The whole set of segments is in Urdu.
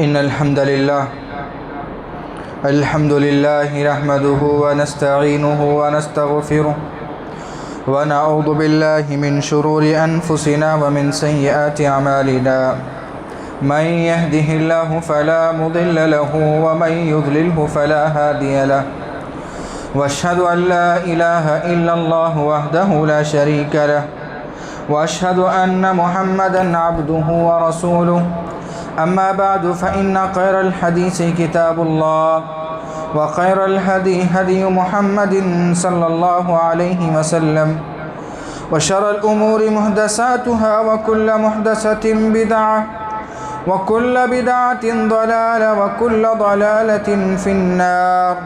إن الحمد لله نحمده ونستعينه ونستغفره ونعوذ بالله من شرور أنفسنا ومن سيئات أعمالنا. من يهده الله فلا مضل له ومن يضلله فلا هادي له. وأشهد أن لا إله إلا الله وحده لا شريك له، وأشهد أن محمدًا عبده ورسوله. أما بعد فإن خير الحديث كتاب الله، وخير الهدي هدي محمد صلى الله عليه وسلم، وشر الأمور محدثاتها وكل محدثة بدعة، وكل بدعة ضلالة، وكل ضلالة في النار.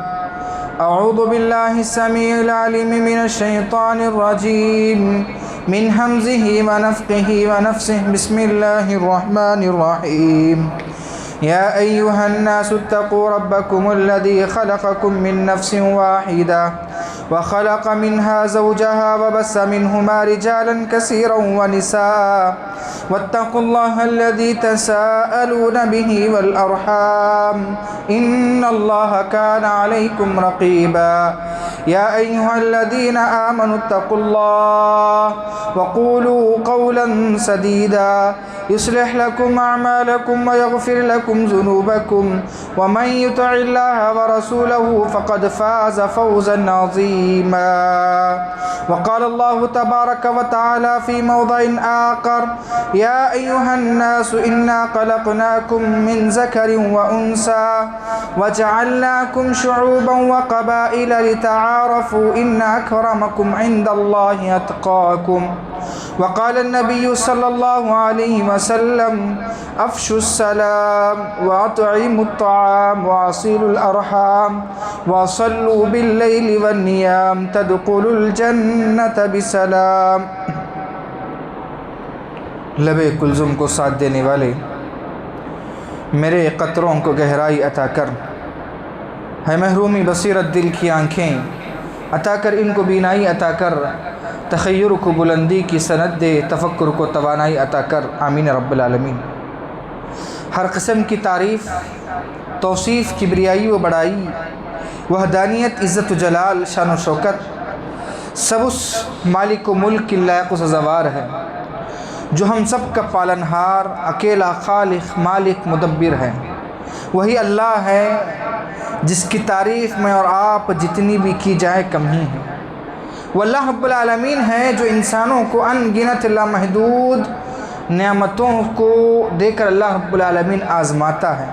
أعوذ بالله السميع العليم من الشيطان الرجيم من همزه ونفخه ونفسه. بسم الله الرحمن الرحيم. يا أيها الناس اتقوا ربكم الذي خلقكم من نفس واحدة وخلق منها زوجها وبث منهما رجالا كثيرا ونساء، واتقوا الله الذي تساءلون به والأرحام إن الله كان عليكم رقيبا. يا أيها الذين آمنوا اتقوا الله وقولوا قولا سديدا يصلح لكم أعمالكم ويغفر لكم ذنوبكم، ومن يطع الله ورسوله فقد فاز فوزا عظيما. وقال الله تبارك وتعالى في موضع آخر: يا أيها الناس إنا خلقناكم من ذكر وأنثى وجعلناكم شعوبا وقبائل لتعارفوا إن أكرمكم عند الله أتقاكم. وقال النبي صلى الله عليه وسلم: أفشوا السلام وأطعموا الطعام وأصلوا الأرحام وصلوا بالليل والنيام تدخلوا الجنة بسلام. لب کلزم کو ساتھ دینے والے، میرے قطروں کو گہرائی عطا کر، ہے محرومی بصیرت دل کی آنکھیں عطا کر، ان کو بینائی عطا کر، تخیر کو بلندی کی سند دے، تفکر کو توانائی عطا کر، آمین رب العالمین. ہر قسم کی تعریف، توصیف، کبریائی و بڑائی، وحدانیت، عزت و جلال، شان و شوکت سب اس مالک و ملک کی لائق و سزاوار ہے جو ہم سب کا پالنہار، اکیلا خالق، مالک، مدبر ہے. وہی اللہ ہے جس کی تعریف میں اور آپ جتنی بھی کی جائے کم ہی ہے. وہ اللہ رب العالمین ہے جو انسانوں کو ان گنت لامحدود نعمتوں کو دے کر اللہ رب العالمین آزماتا ہے.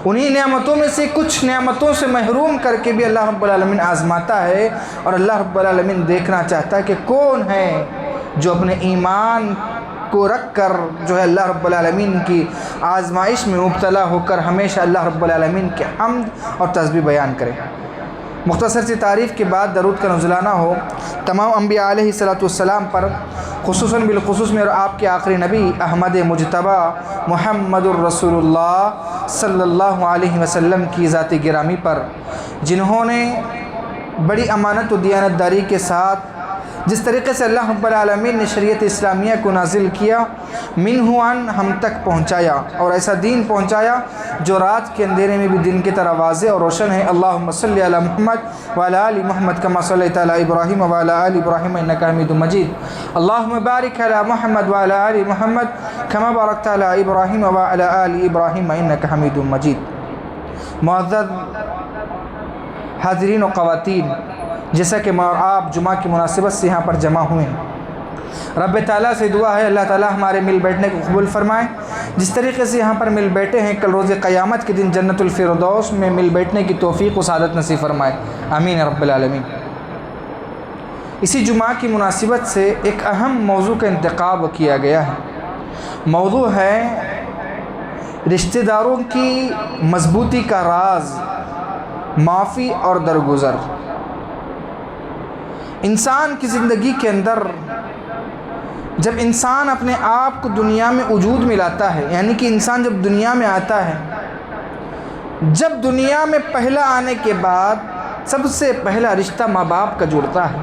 انہی نعمتوں میں سے کچھ نعمتوں سے محروم کر کے بھی اللہ رب العالمین آزماتا ہے، اور اللہ رب العالمین دیکھنا چاہتا ہے کہ کون ہے جو اپنے ایمان کو رکھ کر جو ہے اللہ رب العالمین کی آزمائش میں مبتلا ہو کر ہمیشہ اللہ رب العالمین کے حمد اور تسبیح بیان کرے. مختصر سی تعریف کے بعد درود کا نزلانہ ہو تمام انبیاء علیہ السلام پر، خصوصاً بالخصوص میں اور آپ کے آخری نبی احمد مجتبی محمد الرسول اللہ صلی اللہ علیہ وسلم کی ذات گرامی پر، جنہوں نے بڑی امانت و دیانتداری کے ساتھ جس طریقے سے اللہ رب العالمین نے شریعت اسلامیہ کو نازل کیا، منہ ان ہم تک پہنچایا، اور ایسا دین پہنچایا جو رات کے اندھیرے میں بھی دن کی طرح واضح اور روشن ہے. اللہم صلی علی محمد وعلی آل محمد کما صلیت علی ابراہیم وعلی آل ابراہیم انک حمید مجید. اللہم بارک علی محمد وعلی آل محمد کما بارکت علی ابراہیم وعلی آل ابراہیم انک حمید مجید. معزز حاضرین و خواتین، جیسا کہ میں اور آپ جمعہ کی مناسبت سے یہاں پر جمع ہوئے ہیں، رب تعالیٰ سے دعا ہے اللہ تعالیٰ ہمارے مل بیٹھنے کو قبول فرمائے. جس طریقے سے یہاں پر مل بیٹھے ہیں، کل روز قیامت کے دن جنت الفردوس میں مل بیٹھنے کی توفیق و سعادت نصیب فرمائے، آمین رب العالمین. اسی جمعہ کی مناسبت سے ایک اہم موضوع کا انتخاب کیا گیا ہے. موضوع ہے رشتہ داروں کی مضبوطی کا راز، معافی اور درگزر. انسان کی زندگی کے اندر جب انسان اپنے آپ کو دنیا میں وجود میں لاتا ہے، یعنی کہ انسان جب دنیا میں آتا ہے، جب دنیا میں پہلا آنے کے بعد سب سے پہلا رشتہ ماں باپ کا جڑتا ہے.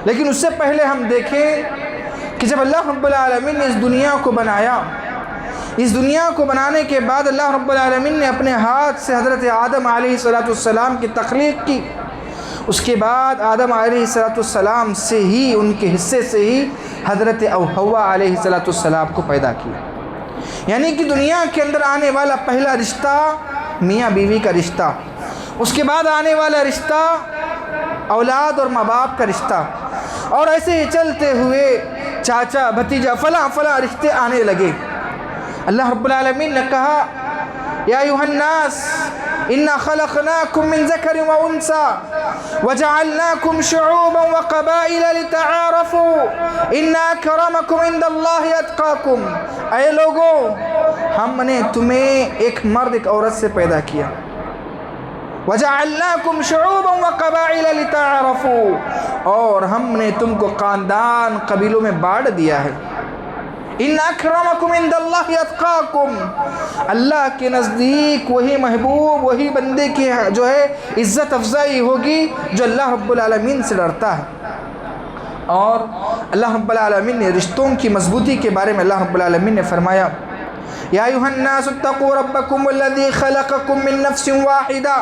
لیکن اس سے پہلے ہم دیکھیں کہ جب اللہ رب العالمین نے اس دنیا کو بنایا اس دنیا کو بنانے کے بعد اللہ رب العالمین نے اپنے ہاتھ سے حضرت آدم علیہ السلام کی تخلیق کی. اس کے بعد آدم علیہ السلام سے ہی، ان کے حصے سے ہی حضرت حوا علیہ السلام کو پیدا کیا. یعنی کہ دنیا کے اندر آنے والا پہلا رشتہ میاں بیوی کا رشتہ، اس کے بعد آنے والا رشتہ اولاد اور ماں باپ کا رشتہ، اور ایسے ہی چلتے ہوئے چاچا بھتیجا فلاں رشتے آنے لگے. اللہ رب العالمین نے کہا یا ایھا الناس انا خلقناکم من ذکر و انثى وجعلناکم شعوبا وقبائل لتعارفوا ان اکرمکم عند اللہ اتقاکم. اے لوگوں، ہم نے تمہیں ایک مرد ایک عورت سے پیدا کیا. وَجَعَلْنَاكُمْ شُعُوبًا وَقَبَائِلَ لِتَعَارَفُوا، اور ہم نے تم کو خاندان قبیلوں میں بانٹ دیا ہے. إِنَّ أَكْرَمَكُمْ عِنْدَ اللَّهِ أَتْقَاكُمْ، اللہ کے نزدیک وہی محبوب، وہی بندے کی جو ہے عزت افزائی ہوگی جو اللہ رب العالمین سے ڈرتا ہے. اور اللہ رب العالمین نے رشتوں کی مضبوطی کے بارے میں اللہ رب العالمین نے فرمایا یا ایھا الناس اتقوا ربکم الذی خلقکم من نفس واحدہ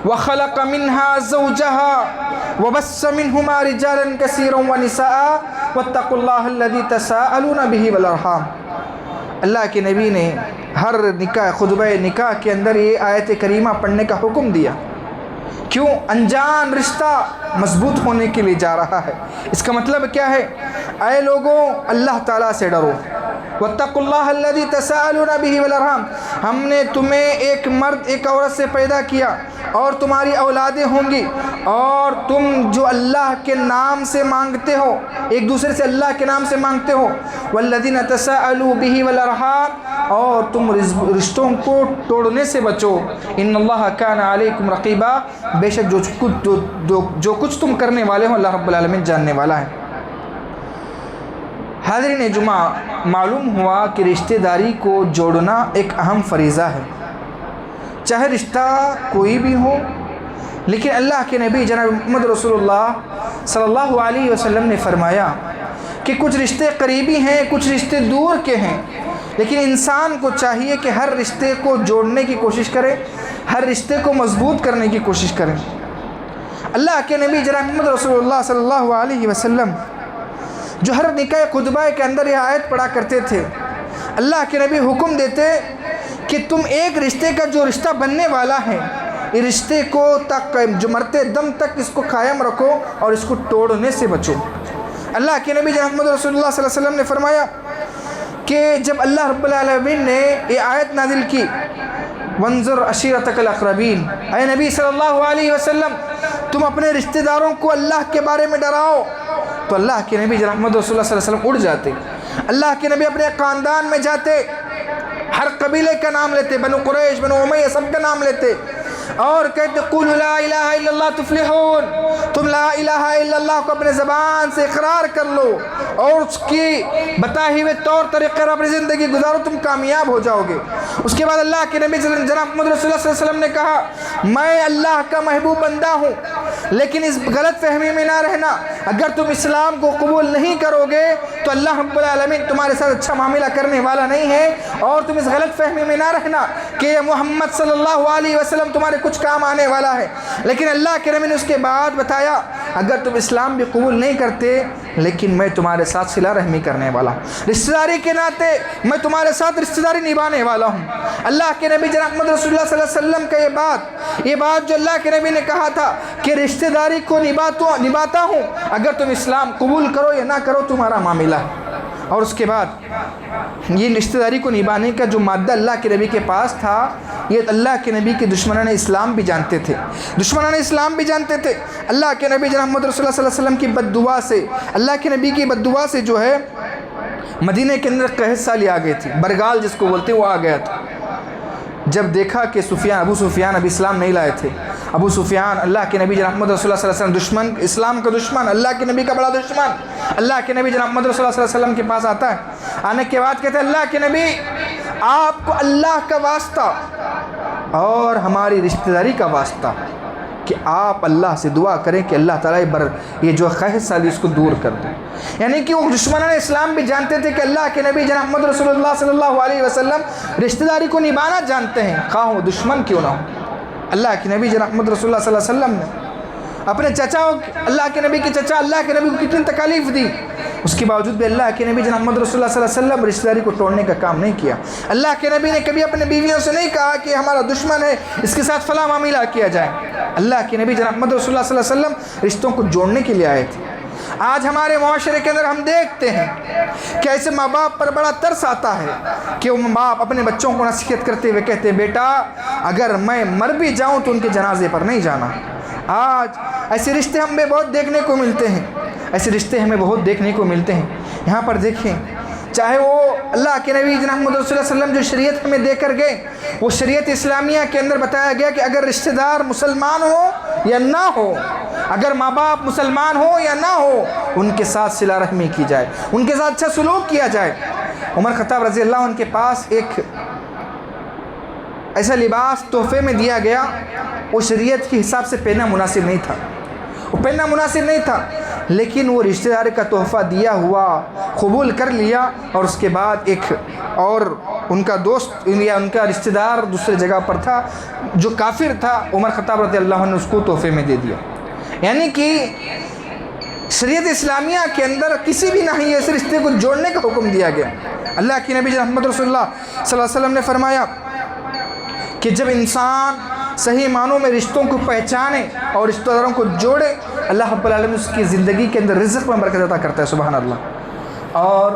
وخلق منها زوجها وبث منہما رجالا کثیرا ونساء واتقوا اللہ الذی تساءلون به والارحام. اللہ کے نبی نے ہر نکاح، خطبہ نکاح کے اندر یہ آیت کریمہ پڑھنے کا حکم دیا. کیوں؟ انجان رشتہ مضبوط ہونے کے لیے جا رہا ہے. اس کا مطلب کیا ہے؟ اے لوگوں، اللہ تعالیٰ سے ڈرو. واتقوا اللہ الذی تساءلون به والارحام، ہم نے تمہیں ایک مرد ایک عورت سے پیدا کیا اور تمہاری اولادیں ہوں گی، اور تم جو اللہ کے نام سے مانگتے ہو، ایک دوسرے سے اللہ کے نام سے مانگتے ہو. والذین تساءلوا به والارحام، اور تم رشتوں کو توڑنے سے بچو. ان اللہ کان علیکم رقیبا، بے شک جو کچھ تم کرنے والے ہو اللہ رب العالمین جاننے والا ہے. حاضرین جمعہ، معلوم ہوا کہ رشتہ داری کو جوڑنا ایک اہم فریضہ ہے، چاہے رشتہ کوئی بھی ہو. لیکن اللہ کے نبی جناب محمد رسول اللہ صلی اللہ علیہ وسلم نے فرمایا کہ کچھ رشتے قریبی ہیں، کچھ رشتے دور کے ہیں، لیکن انسان کو چاہیے کہ ہر رشتے کو جوڑنے کی کوشش کرے، ہر رشتے کو مضبوط کرنے کی کوشش کرے. اللہ کے نبی جناب محمد رسول اللہ صلی اللہ علیہ وسلم جو ہر نکاح خطبہ کے اندر یہ آیت پڑھا کرتے تھے، اللہ کے نبی حکم دیتے کہ تم ایک رشتے کا جو رشتہ بننے والا ہے، اس رشتے کو تک جو مرتے دم تک اس کو قائم رکھو اور اس کو توڑنے سے بچو. اللہ کے نبی جناب محمد رسول اللہ صلی اللہ علیہ وسلم نے فرمایا کہ جب اللہ رب العالمین نے یہ آیت نازل کی وانظر عشیرتک الاقربین، اے نبی صلی اللہ علیہ وسلم تم اپنے رشتہ داروں کو اللہ کے بارے میں ڈراؤ، تو اللہ کے نبی جناب محمد رسول اللہ صلی اللہ علیہ وسلم اڑ جاتے. اللہ کے نبی اپنے خاندان میں جاتے، ہر قبیلے کا نام لیتے، بنو قریش، بنو امیہ، سب کا نام لیتے اور کہتے قولوا لا الہ الا اللہ تفلحون، تم لا الہ الا اللہ کو اپنے زبان سے اقرار کر لو اور اس کی بتائے ہوئے طور طریقے پر اپنی زندگی گزارو، تم کامیاب ہو جاؤ گے. اس کے بعد اللہ کے نبی جناب محمد رسول اللہ صلی اللہ علیہ وسلم نے کہا میں اللہ کا محبوب بندہ ہوں، لیکن اس غلط فہمی میں نہ رہنا، اگر تم اسلام کو قبول نہیں کرو گے تو اللہ رب العالمین تمہارے ساتھ اچھا معاملہ کرنے والا نہیں ہے. اور تم اس غلط فہمی میں نہ رہنا کہ محمد صلی اللہ علیہ وسلم تمہارے کچھ کام آنے والا ہے. لیکن اللہ کے نبی نے اس کے بعد بتایا اگر تم اسلام بھی قبول نہیں کرتے لیکن میں تمہارے ساتھ صلہ رحمی کرنے والا ہوں، رشتہ داری کے ناطے میں تمہارے ساتھ رشتہ داری نبھانے والا ہوں. اللہ کے نبی جناب محمد رسول اللہ صلی اللہ علیہ وسلم کا یہ بات جو اللہ کے نبی نے کہا تھا کہ رشتہ داری کو نبھاتا ہوں، اگر تم اسلام قبول کرو یا نہ کرو تمہارا معاملہ ہے. اور اس کے بعد یہ رشتہ داری کو نبھانے کا جو مادہ اللہ کے نبی کے پاس تھا، یہ اللہ کے نبی کے دشمنان اسلام بھی جانتے تھے، دشمنان اسلام بھی جانتے تھے. اللہ کے نبی جناب محمد رسول اللہ صلی اللہ علیہ وسلم کی بد دعا سے، اللہ کے نبی کی بد دعا سے جو ہے مدینہ کے اندر قحط سالی آ گئی تھی، برگال جس کو بولتے وہ آ گیا تھا. جب دیکھا کہ ابو سفیان ابھی اسلام نہیں لائے تھے، ابو سفیان اللہ کے نبی جناب محمد رسول اللہ صلی اللہ علیہ وسلم دشمن، اسلام کا دشمن، اللہ کے نبی کا بڑا دشمن، اللہ کے نبی جناب محمد رسول اللہ صلی اللہ علیہ وسلم کے پاس آتا ہے. آنے کے بعد کہتے ہیں اللہ کے نبی آپ کو اللہ کا واسطہ اور ہماری رشتہ داری کا واسطہ کہ آپ اللہ سے دعا کریں کہ اللہ تعالیٰ یہ جو خیز سالی اس کو دور کر دیں۔ یعنی کہ وہ دشمنان اسلام بھی جانتے تھے کہ اللہ کے نبی جناب محمد رسول اللہ صلی اللہ علیہ وسلم رشتہ داری کو نبھانا جانتے ہیں، خواہ وہ دشمن کیوں نہ ہو۔ اللہ کے نبی جناب محمد رسول اللہ صلی اللہ علیہ وسلم نے اپنے چچا، اللہ کے نبی کے چچا اللہ کے نبی کو کتنی تکالیف دی، اس کے باوجود بھی اللہ کے نبی جناب محمد رسول اللہ صلی اللہ علیہ وسلم رشتہ داری کو توڑنے کا کام نہیں کیا۔ اللہ کے نبی نے کبھی اپنے بیویوں سے نہیں کہا کہ ہمارا دشمن ہے اس کے ساتھ فلاں معاملہ کیا جائے۔ اللہ کے نبی جناب محمد رسول اللہ صلی اللہ علیہ وسلم رشتوں کو جوڑنے کے لیے آئے تھے۔ آج ہمارے معاشرے کے اندر ہم دیکھتے ہیں کہ ایسے ماں باپ پر بڑا ترس آتا ہے کہ وہ ماں باپ اپنے بچوں کو نصیحت کرتے ہوئے کہتے ہیں بیٹا اگر میں مر بھی جاؤں تو ان کے جنازے پر نہیں جانا۔ آج ایسے رشتے ہمیں بہت دیکھنے کو ملتے ہیں، ایسے رشتے ہمیں بہت دیکھنے کو ملتے ہیں۔ یہاں پر دیکھیں، چاہے وہ اللہ کے نبی جناب محمد رسول اللہ صلی اللہ علیہ وسلم جو شریعت ہمیں دے کر گئے، وہ شریعت اسلامیہ کے اندر بتایا گیا کہ اگر رشتہ دار مسلمان ہو یا نہ ہو، اگر ماں باپ مسلمان ہو یا نہ ہو، ان کے ساتھ صلہ رحمی کی جائے، ان کے ساتھ اچھا سلوک کیا جائے۔ عمر خطاب رضی اللہ عنہ کے پاس ایک ایسا لباس تحفے میں دیا گیا، وہ شریعت کے حساب سے پہننا مناسب نہیں تھا، وہ پہننا مناسب نہیں تھا، لیکن وہ رشتہ دار کا تحفہ دیا ہوا قبول کر لیا، اور اس کے بعد ایک اور ان کا دوست یا ان کا رشتہ دار دوسرے جگہ پر تھا جو کافر تھا، عمر خطاب رضی اللہ عنہ نے اس کو تحفے میں دے دیا۔ یعنی کہ شریعت اسلامیہ کے اندر کسی بھی نہیں ایسے رشتے کو جوڑنے کا حکم دیا گیا۔ اللہ کے نبی محمد رسول اللہ صلی اللہ علیہ وسلم نے فرمایا کہ جب انسان صحیح معنوں میں رشتوں کو پہچانے اور رشتہ داروں کو جوڑے، اللہ رب العالمین اس کی زندگی کے اندر رزق میں برکت عطا کرتا ہے، سبحان اللہ۔ اور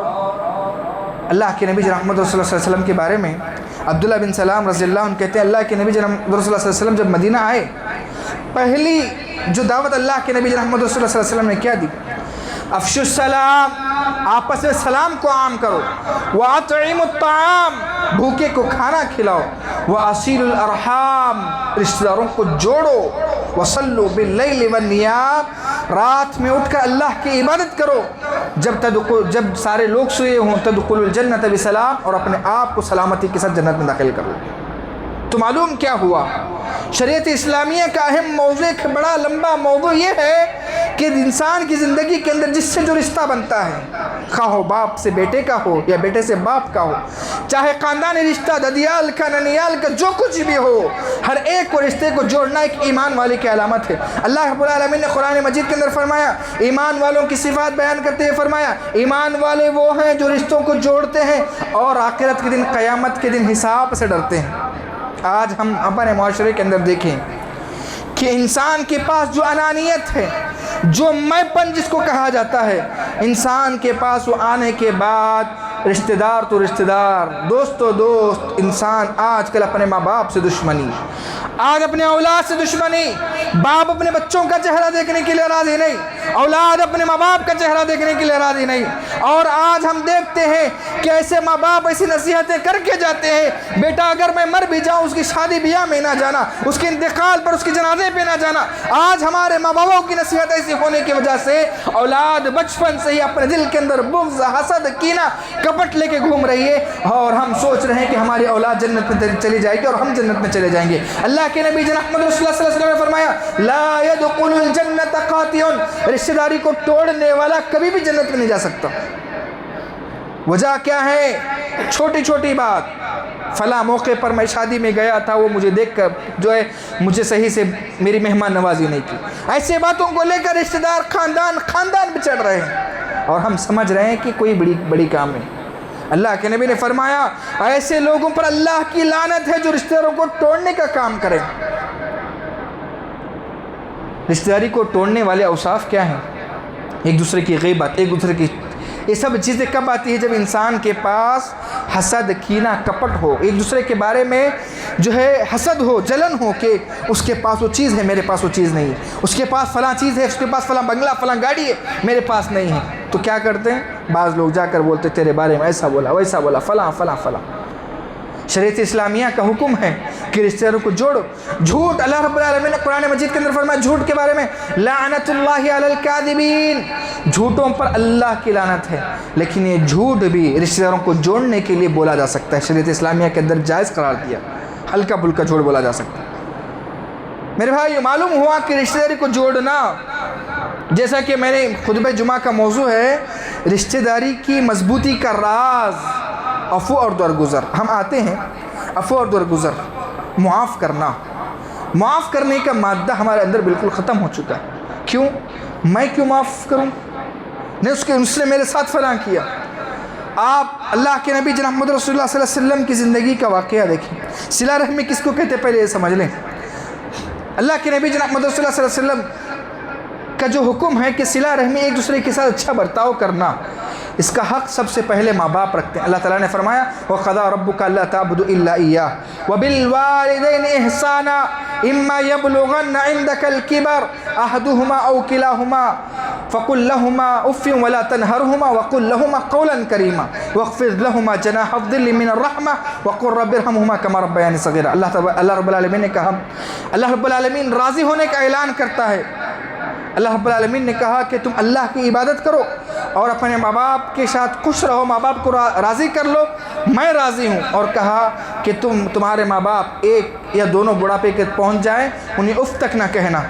اللہ کے نبی محمد رسول اللہ صلی اللہ علیہ وسلم کے بارے میں عبداللہ بن سلام رضی اللہ عنہ کہتے ہیں، اللہ کے نبی محمد رسول اللہ صلی اللہ علیہ وسلم جب مدینہ آئے، پہلی جو دعوت اللہ کے نبی محمد رسول اللہ صلی اللہ علیہ وسلم نے کیا دی؟ افشوا السلام، آپس میں سلام کو عام کرو، وَأَطْعِمُوا الطَّعَامَ، بھوکے کو کھانا کھلاؤ، وَأَصِيلُوا الْأَرْحَامَ، رشتہ داروں کو جوڑو، وَصَلُّوا بِاللَّيْلِ وَالنِّيَامِ، رات میں اٹھ کر اللہ کی عبادت کرو، جب سارے لوگ سوئے ہوں، تدخلوا الجنۃ بسلام، اور اپنے آپ کو سلامتی کے ساتھ جنت میں داخل کرو۔ تو معلوم کیا ہوا؟ شریعت اسلامیہ کا اہم موضوع، ایک بڑا لمبا موضوع یہ ہے کہ انسان کی زندگی کے اندر جس سے جو رشتہ بنتا ہے، خواہ ہو باپ سے بیٹے کا ہو یا بیٹے سے باپ کا ہو، چاہے خاندانی رشتہ، ددیال کا ننیال کا جو کچھ بھی ہو، ہر ایک کو رشتے کو جوڑنا ایک ایمان والے کی علامت ہے۔ اللہ رب العالمین نے قرآن مجید کے اندر فرمایا، ایمان والوں کی صفات بیان کرتے ہوئے فرمایا، ایمان والے وہ ہیں جو رشتوں کو جوڑتے ہیں اور آخرت کے دن، قیامت کے دن حساب سے ڈرتے ہیں۔ آج ہم اپنے معاشرے کے اندر دیکھیں کہ انسان کے پاس جو انانیت ہے، جو میں پن جس کو کہا جاتا ہے، انسان کے پاس وہ آنے کے بعد رشتہ دار تو رشتہ دار، دوست تو دوست، انسان آج کل اپنے ماں باپ سے دشمنی، آج اپنے اولاد سے دشمنی، باپ اپنے بچوں کا چہرہ دیکھنے کے لیے راضی نہیں، اولاد اپنے ماں باپ کا چہرہ دیکھنے کے لیے راضی نہیں۔ اور آج ہم دیکھتے ہیں کہ ایسے ماں باپ ایسی نصیحتیں کر کے جاتے ہیں، بیٹا اگر میں مر بھی جاؤں اس کی شادی بیاہ میں نہ جانا، اس کے انتقال پر اس کے جنازے پہ نہ جانا۔ آج ہمارے ماں باپوں کی نصیحت ایسی ہونے کی وجہ سے اولاد بچپن سے ہی اپنے دل کے اندر بغض، حسد، کینہ، کپٹ لے کے گھوم رہی ہے، اور ہم سوچ رہے ہیں کہ ہماری اولاد جنت میں چلی جائے گی اور ہم جنت میں چلے جائیں گے۔ اللہ کے نبی جناب محمد رسول اللہ صلی اللہ علیہ وسلم نے فرمایا، لا يدخل الجنت قاطع، رشتہ داری کو توڑنے والا کبھی بھی جنت میں نہیں جا سکتا۔ وجہ کیا ہے؟ چھوٹی چھوٹی بات، فلاں موقع پر میں شادی میں گیا تھا، وہ مجھے دیکھ کر جو ہے مجھے صحیح سے میری مہمان نوازی نہیں کی، ایسے باتوں کو لے کر رشتہ دار خاندان بچڑ رہے ہیں، اور ہم سمجھ رہے ہیں کہ کوئی بڑی کام ہے۔ اللہ کے نبی نے فرمایا، ایسے لوگوں پر اللہ کی لعنت ہے جو رشتہ داروں کو توڑنے کا کام کریں۔ رشتہ داری کو توڑنے والے اوصاف کیا ہیں؟ ایک دوسرے کی غیبت، ایک دوسرے کی، یہ سب چیزیں کب آتی ہے؟ جب انسان کے پاس حسد، کینہ، کپٹ ہو، ایک دوسرے کے بارے میں جو ہے حسد ہو، جلن ہو کہ اس کے پاس وہ چیز ہے، میرے پاس وہ چیز نہیں ہے، اس کے پاس فلاں چیز ہے، اس کے پاس فلاں بنگلہ، فلاں گاڑی ہے، میرے پاس نہیں ہے، تو کیا کرتے ہیں؟ بعض لوگ جا کر بولتے تیرے بارے میں ایسا بولا، ویسا بولا، فلاں فلاں فلاں۔ شریعت اسلامیہ کا حکم ہے کہ رشتہ داروں کو جوڑو۔ جھوٹ، اللہ رب العالمین نے قرآن مجید کے اندر فرمایا جھوٹ کے بارے میں، لعنت اللہ علی الکاذبین، جھوٹوں پر اللہ کی لعنت ہے، لیکن یہ جھوٹ بھی رشتہ داروں کو جوڑنے کے لیے بولا جا سکتا ہے، شریعت اسلامیہ کے اندر جائز قرار دیا، ہلکا پھلکا جھوٹ بولا جا سکتا ہے۔ میرے بھائی معلوم ہوا کہ رشتہ داری کو جوڑنا، جیسا کہ میں نے خطبہ جمعہ کا موضوع ہے رشتہ داری کی مضبوطی کا راز عفو اور درگزر۔ ہم آتے ہیں عفو اور درگزر، معاف کرنا، معاف کرنے کا مادہ ہمارے اندر بالکل ختم ہو چکا ہے۔ کیوں؟ میں کیوں معاف کروں؟ نہیں، اس نے میرے ساتھ فلاں کیا۔ آپ اللہ کے نبی جناب محمد رسول اللہ صلی اللہ علیہ وسلم کی زندگی کا واقعہ دیکھیں۔ صلہ رحمی کس کو کہتے ہیں پہلے یہ سمجھ لیں۔ اللہ کے نبی جناب محمد رسول اللہ صلی اللہ علیہ وسلم کا جو حکم ہے کہ صلہ رحمی ایک دوسرے کے ساتھ اچھا برتاؤ کرنا، اس کا حق سب سے پہلے ماں باپ رکھتے ہیں۔ اللہ تعالیٰ نے فرمایا وَقَضَىٰ رَبُّكَ أَلَّا تَعْبُدُوا إِلَّا إِيَّاهُ وَبِالْوَالِدَيْنِ إِحْسَانًا إِمَّا يَبْلُغَنَّ عِندَكَ الْكِبَرَ أَحَدُهُمَا أَوْ كِلَاهُمَا فَقُل لَّهُمَا أُفٍّ وَلَا تَنْهَرْهُمَا وَقُل لَّهُمَا قَوْلًا كَرِيمًا وَاخْفِضْ لَهُمَا جَنَاحَ الذِّلِّ مِنَ الرَّحْمَةِ وَقُل رَّبِّ ارْحَمْهُمَا كَمَا رَبَّيَانِي صَغِيرًا۔ اللہ رب العالمین نے کہا، اللہ رب العالمین راضی ہونے کا اعلان کرتا ہے۔ اللہ رب العالمین نے کہا کہ تم اللہ کی عبادت کرو اور اپنے ماں باپ کے ساتھ خوش رہو، ماں باپ کو راضی کر لو، میں راضی ہوں۔ اور کہا کہ تمہارے ماں باپ ایک یا دونوں بڑھاپے کے پہنچ جائیں، انہیں اف تک نہ کہنا۔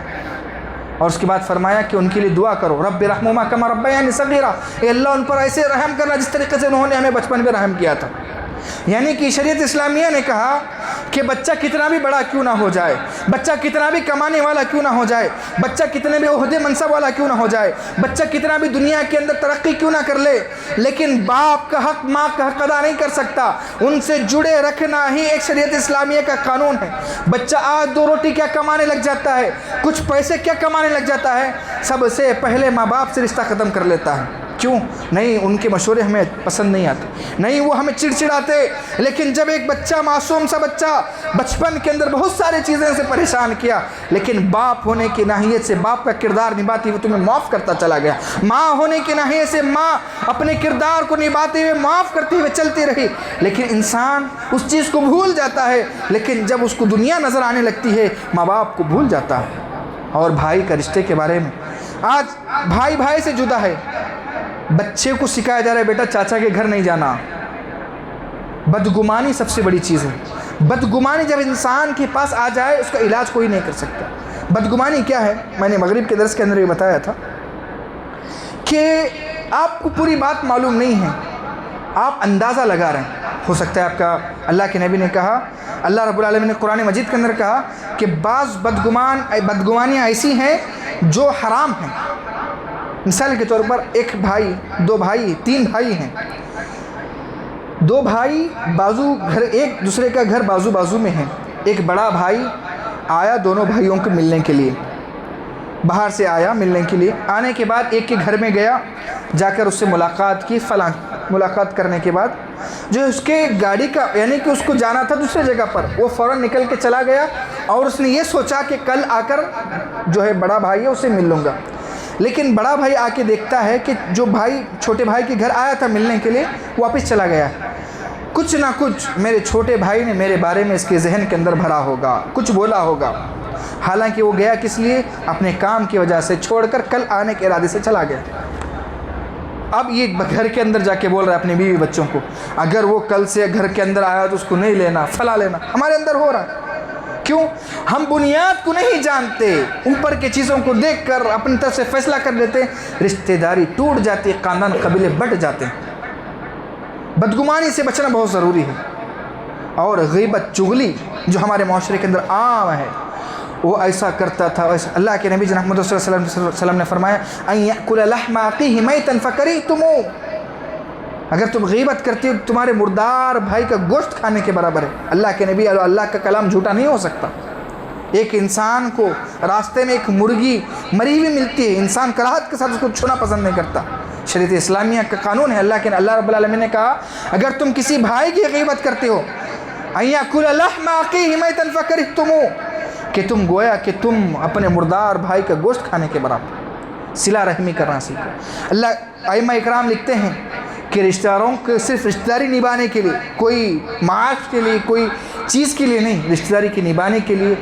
اور اس کے بعد فرمایا کہ ان کے لیے دعا کرو، رب ارحمہما کما ربیانی صغیرا، اے اللہ ان پر ایسے رحم کرنا جس طریقے سے انہوں نے ہمیں بچپن میں رحم کیا تھا۔ یعنی کہ شریعت اسلامیہ نے کہا کہ بچہ کتنا بھی بڑا کیوں نہ ہو جائے، بچہ کتنا بھی کمانے والا کیوں نہ ہو جائے، بچہ کتنے بھی عہدے منصب والا کیوں نہ ہو جائے، بچہ کتنا بھی دنیا کے اندر ترقی کیوں نہ کر لے، لیکن باپ کا حق ماں کا حق ادا نہیں کر سکتا۔ ان سے جڑے رکھنا ہی ایک شریعت اسلامیہ کا قانون ہے۔ بچہ آج دو روٹی کیا کمانے لگ جاتا ہے، کچھ پیسے کیا کمانے لگ جاتا ہے، سب سے پہلے ماں باپ سے رشتہ ختم کر لیتا ہے۔ کیوں؟ نہیں، ان کے مشورے ہمیں پسند نہیں آتے، نہیں وہ ہمیں چڑچڑاتے۔ لیکن جب ایک بچہ، معصوم سا بچہ، بچپن کے اندر بہت سارے چیزیں سے پریشان کیا، لیکن باپ ہونے کی ناحیت سے باپ کا کردار نبھاتی ہوئے تمہیں معاف کرتا چلا گیا، ماں ہونے کی ناحیت سے ماں اپنے کردار کو نبھاتے ہوئے معاف کرتے ہوئے چلتی رہی۔ لیکن انسان اس چیز کو بھول جاتا ہے، لیکن جب اس کو دنیا نظر آنے لگتی ہے ماں باپ کو بھول جاتا ہے۔ اور بھائی کا رشتے کے بارے میں، آج بھائی بھائی سے جدا ہے، بچے کو سکھایا جا رہا ہے بیٹا چاچا کے گھر نہیں جانا۔ بدگمانی سب سے بڑی چیز ہے۔ بدگمانی جب انسان کے پاس آ جائے اس کا علاج کوئی نہیں کر سکتا۔ بدگمانی کیا ہے؟ میں نے مغرب کے درس کے اندر یہ بتایا تھا کہ آپ کو پوری بات معلوم نہیں ہے، آپ اندازہ لگا رہے ہیں۔ ہو سکتا ہے آپ کا، اللہ کے نبی نے کہا، اللہ رب العالمین نے قرآن مجید کے اندر کہا کہ بعض بدگمانیاں ایسی ہیں جو حرام ہیں۔ مثال کے طور پر ایک بھائی، دو بھائی، تین بھائی ہیں، دو بھائی ایک دوسرے کا گھر بازو بازو میں ہیں۔ ایک بڑا بھائی آیا دونوں بھائیوں کو ملنے کے لیے، باہر سے آیا ملنے کے لیے، آنے کے بعد ایک کے گھر میں گیا، جا کر اس سے ملاقات کی۔ ملاقات کرنے کے بعد جو اس کے گاڑی کا، یعنی کہ اس کو جانا تھا دوسرے جگہ پر، وہ فوراً نکل کے چلا گیا اور اس نے یہ سوچا کہ کل آ کر جو ہے بڑا بھائی ہے اسے مل لوں گا۔ لیکن بڑا بھائی آ کے دیکھتا ہے کہ جو بھائی چھوٹے بھائی کے گھر آیا تھا ملنے کے لیے واپس چلا گیا۔ کچھ نہ کچھ میرے چھوٹے بھائی نے میرے بارے میں اس کے ذہن کے اندر بھرا ہوگا، کچھ بولا ہوگا، حالانکہ وہ گیا کس لیے؟ اپنے کام کی وجہ سے چھوڑ کر کل آنے کے ارادے سے چلا گیا۔ اب یہ گھر کے اندر جا کے بول رہا ہے اپنی بیوی بچوں کو، اگر وہ کل سے گھر کے اندر آیا تو اس کو نہیں لینا، فلاں لینا۔ ہمارے اندر ہو رہا ہے۔ کیوں؟ ہم بنیاد کو نہیں جانتے، اوپر کے چیزوں کو دیکھ کر اپنی طرف سے فیصلہ کر لیتے، رشتہ داری ٹوٹ جاتی، خاندان قبیلے بٹ جاتے ہیں۔ بدگمانی سے بچنا بہت ضروری ہے۔ اور غیبت، چغلی جو ہمارے معاشرے کے اندر عام ہے، وہ ایسا کرتا تھا ویسا۔ اللہ کے نبی جناب محمد صلی اللہ علیہ وسلم نے فرمایا ان یأکل لحم اخیہ میتا فکریہتموہ، اگر تم غیبت کرتے ہو تمہارے مردار بھائی کا گوشت کھانے کے برابر ہے۔ اللہ کے نبی، اللہ کا کلام جھوٹا نہیں ہو سکتا۔ ایک انسان کو راستے میں ایک مرغی مری ہوئی ملتی ہے، انسان کراہت کے ساتھ اس کو چھونا پسند نہیں کرتا۔ شریعت اسلامیہ کا قانون ہے۔ اللہ رب العالمین نے کہا اگر تم کسی بھائی کی غیبت کرتے ہو، ان یأکل لحم اخیہ میتا فکریہتموہ، کہ تم گویا کہ تم اپنے مردار بھائی کا گوشت کھانے کے برابر۔ صلہ رحمی کرنا سیکھو۔ اللہ ائمہ اکرام لکھتے ہیں کہ رشتہ داروں کو صرف رشتہ داری نبھانے کے لیے، کوئی معاش کے لیے، کوئی چیز کے لیے نہیں، رشتہ داری کی نبھانے کے لیے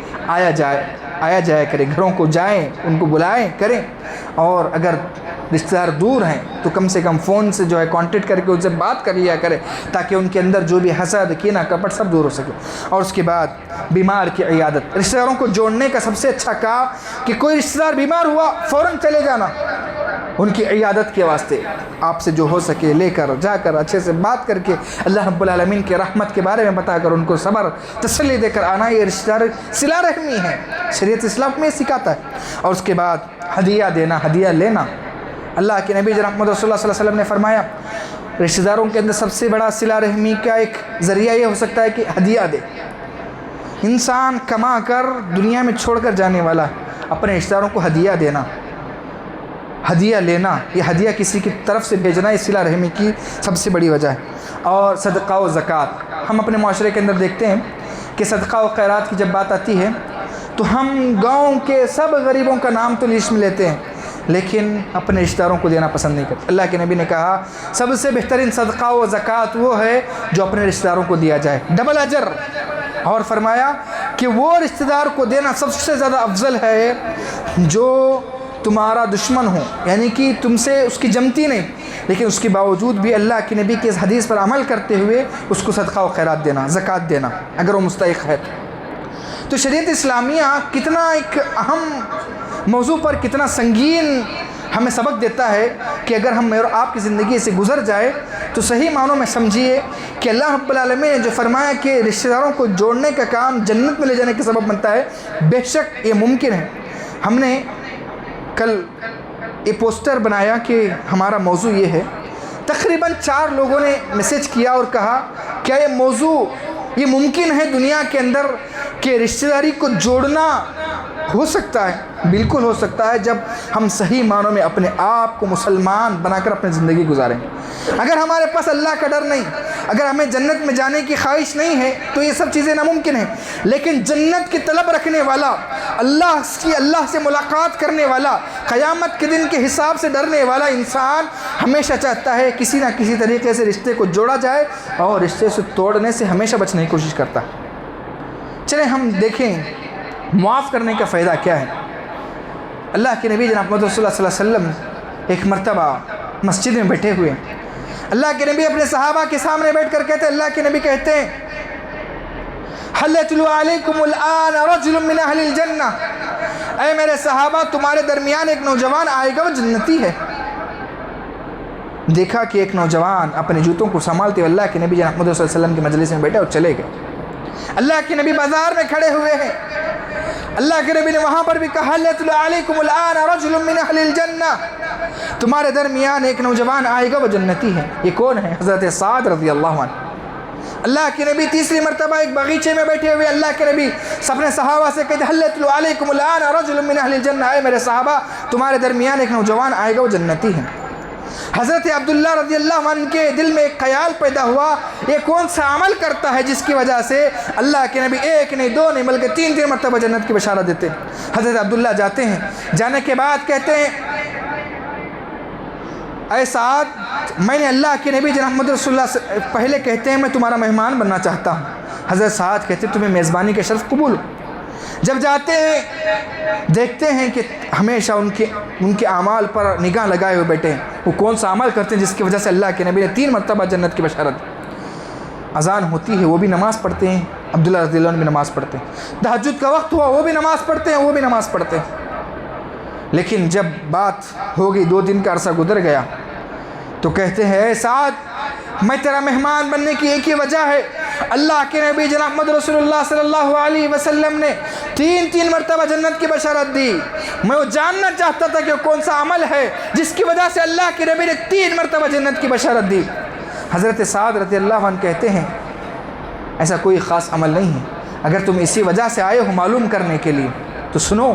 آیا جایا کرے، گھروں کو جائیں، ان کو بلائیں کریں۔ اور اگر رشتہ دار دور ہیں تو کم سے کم فون سے جو ہے کانٹیکٹ کر کے ان سے بات کر لیا کرے، تاکہ ان کے اندر جو بھی حسد، کینہ، کپٹ سب دور ہو سکے۔ اور اس کے بعد بیمار کی عیادت، رشتہ داروں کو جوڑنے کا سب سے اچھا کام کہ کوئی رشتہ دار بیمار ہوا فوراً چلے جانا ان کی عیادت کے واسطے، آپ سے جو ہو سکے لے کر جا کر اچھے سے بات کر کے اللہ رب العالمین کے رحمت کے بارے میں بتا کر ان کو صبر تسلی دے کر آنا، یہ رشتہ دار صلہ رحمی ہے، شریعت اسلام میں سکھاتا ہے۔ اور اس کے بعد ہدیہ دینا، ہدیہ لینا، اللہ کے نبی جناب محمد رسول اللہ صلی اللہ علیہ وسلم نے فرمایا رشتہ داروں کے اندر سب سے بڑا صلہ رحمی کا ایک ذریعہ یہ ہو سکتا ہے کہ ہدیہ دے۔ انسان کما کر دنیا میں چھوڑ کر جانے والا، اپنے رشتہ داروں کو ہدیہ دینا، ہدیہ لینا، یہ ہدیہ کسی کی طرف سے بھیجنا، یہ صلہ رحمی کی سب سے بڑی وجہ ہے۔ اور صدقہ و زکوٰۃ، ہم اپنے معاشرے کے اندر دیکھتے ہیں کہ صدقہ و خیرات کی جب بات آتی ہے تو ہم گاؤں کے سب غریبوں کا نام تو لسٹ میں لیتے ہیں، لیکن اپنے رشتہ داروں کو دینا پسند نہیں کرتے۔ اللہ کے نبی نے کہا سب سے بہترین صدقہ و زکوٰۃ وہ ہے جو اپنے رشتہ داروں کو دیا جائے، ڈبل اجر۔ اور فرمایا کہ وہ رشتہ دار کو دینا سب سے زیادہ افضل ہے جو تمہارا دشمن ہو، یعنی کہ تم سے اس کی جمتی نہیں، لیکن اس کے باوجود بھی اللہ کے نبی کی اس حدیث پر عمل کرتے ہوئے اس کو صدقہ و خیرات دینا، زکوٰۃ دینا اگر وہ مستحق ہے۔ تو شریعت اسلامیہ کتنا ایک اہم موضوع پر کتنا سنگین ہمیں سبق دیتا ہے کہ اگر ہم اور آپ کی زندگی سے گزر جائے تو صحیح معنوں میں سمجھیے کہ اللہ رب العالمین نے جو فرمایا کہ رشتہ داروں کو جوڑنے کا کام جنت میں لے جانے کا سبب بنتا ہے، بے شک یہ ممکن ہے۔ ہم نے کل یہ پوسٹر بنایا کہ ہمارا موضوع یہ ہے، تقریباً 4 لوگوں نے میسیج کیا اور کہا کیا یہ موضوع یہ ممکن ہے دنیا کے اندر کہ رشتہ داری کو جوڑنا ہو سکتا ہے؟ بالکل ہو سکتا ہے جب ہم صحیح معنوں میں اپنے آپ کو مسلمان بنا کر اپنی زندگی گزاریں۔ اگر ہمارے پاس اللہ کا ڈر نہیں، اگر ہمیں جنت میں جانے کی خواہش نہیں ہے تو یہ سب چیزیں ناممکن ہیں، لیکن جنت کی طلب رکھنے والا، اللہ سے ملاقات کرنے والا، قیامت کے دن کے حساب سے ڈرنے والا انسان ہمیشہ چاہتا ہے کسی نہ کسی طریقے سے رشتے کو جوڑا جائے اور رشتے سے توڑنے سے ہمیشہ بچنے کی کوشش کرتا ہے۔ چلیں ہم دیکھیں معاف کرنے کا فائدہ کیا ہے۔ اللہ کے نبی جناب محمد رسول اللہ صلی اللہ علیہ وسلم ایک مرتبہ مسجد میں بیٹھے ہوئے، اللہ کے نبی اپنے صحابہ کے سامنے بیٹھ کر کہتے ہیں، اللہ کے نبی کہتے ہیں حل یتلو علیکم الآن رجل من اہل الجنہ، اے میرے صحابہ تمہارے درمیان ایک نوجوان آئے گا وہ جنتی ہے۔ دیکھا کہ ایک نوجوان اپنے جوتوں کو سنبھالتے ہوئے اللہ کے نبی جناب محمد صلی اللہ علیہ وسلم کی مجلس میں بیٹھے اور چلے گئے۔ اللہ کے نبی بازار میں کھڑے ہوئے ہیں، اللہ کے نبی نے وہاں پر بھی کہا حل یتلو علیکم الآن رجل من اہل الجنہ، تمہارے درمیان ایک نوجوان آئے گا وہ جنتی ہے۔ یہ کون ہے؟ حضرت سعد رضی اللہ عنہ۔ اللہ کے نبی تیسری مرتبہ ایک باغیچے میں بیٹھے ہوئے، اللہ کے نبی اپنے صحابہ سے کہتے حل یتلو علیکم الآن رجل من اہل الجنہ، اے میرے صحابہ تمہارے درمیان ایک نوجوان آئے گا وہ جنتی ہے۔ حضرت عبداللہ رضی اللہ عنہ کے دل میں ایک خیال پیدا ہوا، یہ کون سا عمل کرتا ہے جس کی وجہ سے اللہ کے نبی ایک نہیں 2 نہیں بلکہ 3 مرتبہ جنت کی بشارت دیتے ہیں۔ حضرت عبداللہ جاتے ہیں، جانے کے بعد کہتے ہیں اے سعد میں نے اللہ کے نبی جناب محمد رسول اللہ سے پہلے کہتے ہیں میں تمہارا مہمان بننا چاہتا ہوں۔ حضرت سعد کہتے ہیں تمہیں میزبانی کا شرف قبول۔ جب جاتے ہیں دیکھتے ہیں کہ ہمیشہ ان کے اعمال پر نگاہ لگائے ہوئے بیٹھے ہیں، وہ کون سا عمل کرتے ہیں جس کی وجہ سے اللہ کے نبی نے 3 مرتبہ جنت کی بشارت۔ اذان ہوتی ہے وہ بھی نماز پڑھتے ہیں، عبداللہ رضی اللہ عنہ بھی نماز پڑھتے ہیں، تہجد کا وقت ہوا وہ بھی نماز پڑھتے ہیں، وہ بھی نماز پڑھتے ہیں۔ لیکن جب بات ہو گئی 2 دن کا عرصہ گزر گیا تو کہتے ہیں اے سعد میں تیرا مہمان بننے کی ایک ہی وجہ ہے، اللہ کے نبی جناب محمد رسول اللہ صلی اللہ علیہ وسلم نے 3 مرتبہ جنت کی بشارت دی، میں وہ جاننا چاہتا تھا کہ کون سا عمل ہے جس کی وجہ سے اللہ کے نبی نے 3 مرتبہ جنت کی بشارت دی۔ حضرت سعد رضی اللہ عنہ کہتے ہیں ایسا کوئی خاص عمل نہیں ہے، اگر تم اسی وجہ سے آئے ہو معلوم کرنے کے لیے تو سنو،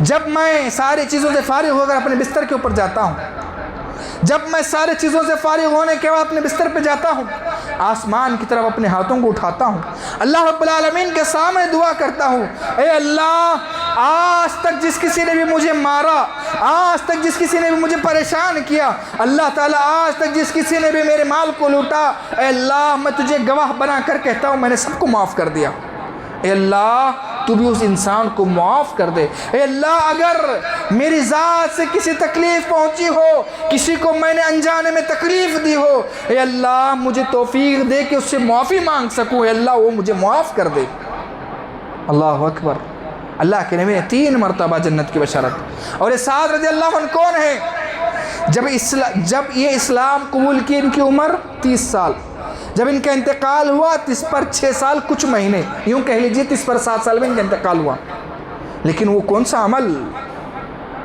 جب میں ساری چیزوں سے فارغ ہو کر اپنے بستر کے اوپر جاتا ہوں، جب میں سارے چیزوں سے فارغ ہونے کے بعد اپنے بستر پہ جاتا ہوں، آسمان کی طرف اپنے ہاتھوں کو اٹھاتا ہوں، اللہ رب العالمین کے سامنے دعا کرتا ہوں، اے اللہ آج تک جس کسی نے بھی مجھے مارا، آج تک جس کسی نے بھی مجھے پریشان کیا، اللہ تعالیٰ آج تک جس کسی نے بھی میرے مال کو لوٹا، اے اللہ میں تجھے گواہ بنا کر کہتا ہوں میں نے سب کو معاف کر دیا۔ اے اللہ تو بھی اس انسان کو معاف کر دے۔ اے اللہ اگر میری ذات سے کسی تکلیف پہنچی ہو، کسی کو میں نے انجانے میں تکلیف دی ہو، اے اللہ مجھے توفیق دے کہ اس سے معافی مانگ سکوں، اے اللہ وہ مجھے معاف کر دے۔ اللہ اکبر۔ اللہ کے نبی نے 3 مرتبہ جنت کی بشارت۔ اور یہ سعد رضی اللہ عنہ کون ہیں؟ جب یہ اسلام قبول کی ان کی عمر 30 سال، جب ان کا انتقال ہوا 30 پر 6 سال کچھ مہینے، یوں کہہ لیجئے 30 پر 7 سال میں ان کا انتقال ہوا۔ لیکن وہ کون سا عمل؟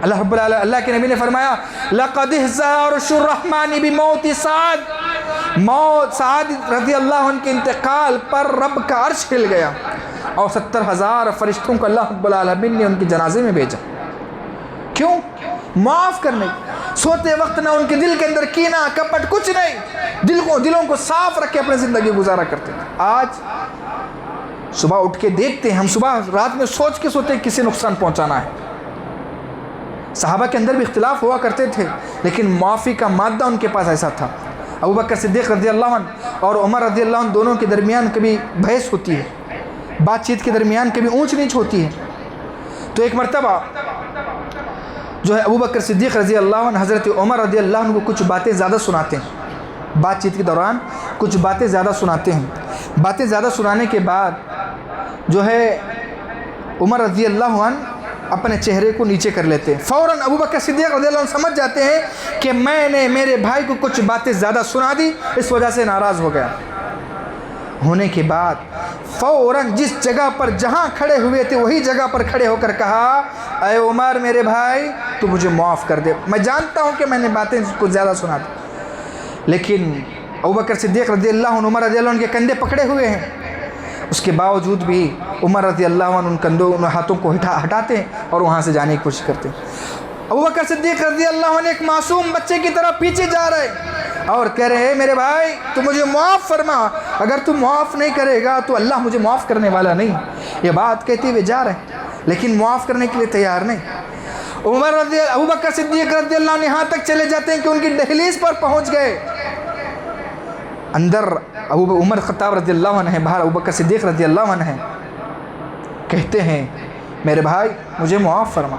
اللہ رب العالمین، اللہ کے نبی نے فرمایا لَقَدْ احْزَرَ الرَّحْمَنِ بِمَوْتِ سعد، موت سعد رضی اللہ عنہ کے انتقال پر رب کا عرش ہل گیا اور 70,000 فرشتوں کو اللہ رب العالمین نے ان کے جنازے میں بھیجا۔ کیوں؟ معاف کرنے۔ سوتے وقت نہ ان کے دل کے اندر کینہ کپٹ کچھ نہیں، دلوں کو صاف رکھ کے اپنی زندگی گزارا کرتے تھے۔ آج صبح اٹھ کے دیکھتے ہیں، ہم صبح رات میں سوچ کے سوتے ہیں کسی نقصان پہنچانا ہے۔ صحابہ کے اندر بھی اختلاف ہوا کرتے تھے، لیکن معافی کا مادہ ان کے پاس ایسا تھا۔ ابوبکر صدیق رضی اللہ عنہ اور عمر رضی اللہ عنہ دونوں کے درمیان کبھی بحث ہوتی ہے، بات چیت کے درمیان کبھی اونچ نیچ ہوتی ہے۔ تو ایک مرتبہ جو ہے ابوبکر صدیق رضی اللہ عنہ حضرت عمر رضی اللہ عنہ کو کچھ باتیں زیادہ سناتے ہیں، بات چیت کے دوران کچھ باتیں زیادہ سناتے ہیں۔ باتیں زیادہ سنانے کے بعد جو ہے عمر رضی اللہ عنہ اپنے چہرے کو نیچے کر لیتے ہیں۔ فوراً ابوبکر صدیق رضی اللہ عنہ سمجھ جاتے ہیں کہ میں نے میرے بھائی کو کچھ باتیں زیادہ سنا دی، اس وجہ سے ناراض ہو گیا۔ ہونے کے بعد فوراً جس جگہ پر جہاں کھڑے ہوئے تھے وہی جگہ پر کھڑے ہو کر کہا اے عمر میرے بھائی تو مجھے معاف کر دے، میں جانتا ہوں کہ میں نے باتیں کچھ زیادہ سنا دی۔ لیکن ابوبکر صدیق رضی اللہ عنہ عمر رضی اللہ عنہ کے کندھے پکڑے ہوئے ہیں، اس کے باوجود بھی عمر رضی اللہ عنہ ان ہاتھوں کو ہٹاتے ہیں اور وہاں سے جانے کی کوشش کرتے ہیں۔ ابوبکر صدیق رضی اللہ عنہ ایک معصوم بچے کی طرح پیچھے جا رہے اور کہہ رہے ہیں میرے بھائی تو مجھے معاف فرما، اگر تو معاف نہیں کرے گا تو اللہ مجھے معاف کرنے والا نہیں۔ یہ بات کہتے ہوئے جا رہے ہیں لیکن معاف کرنے کے لیے تیار نہیں۔ ابوبکر صدیق رضی اللہ عنہ یہاں تک چلے جاتے ہیں کہ ان کی دہلیز پر پہنچ گئے، اندر عمر خطاب رضی اللہ عنہ ہیں، باہر ابوبکر صدیق رضی اللہ عنہ ہیں، کہتے ہیں میرے بھائی مجھے معاف فرما،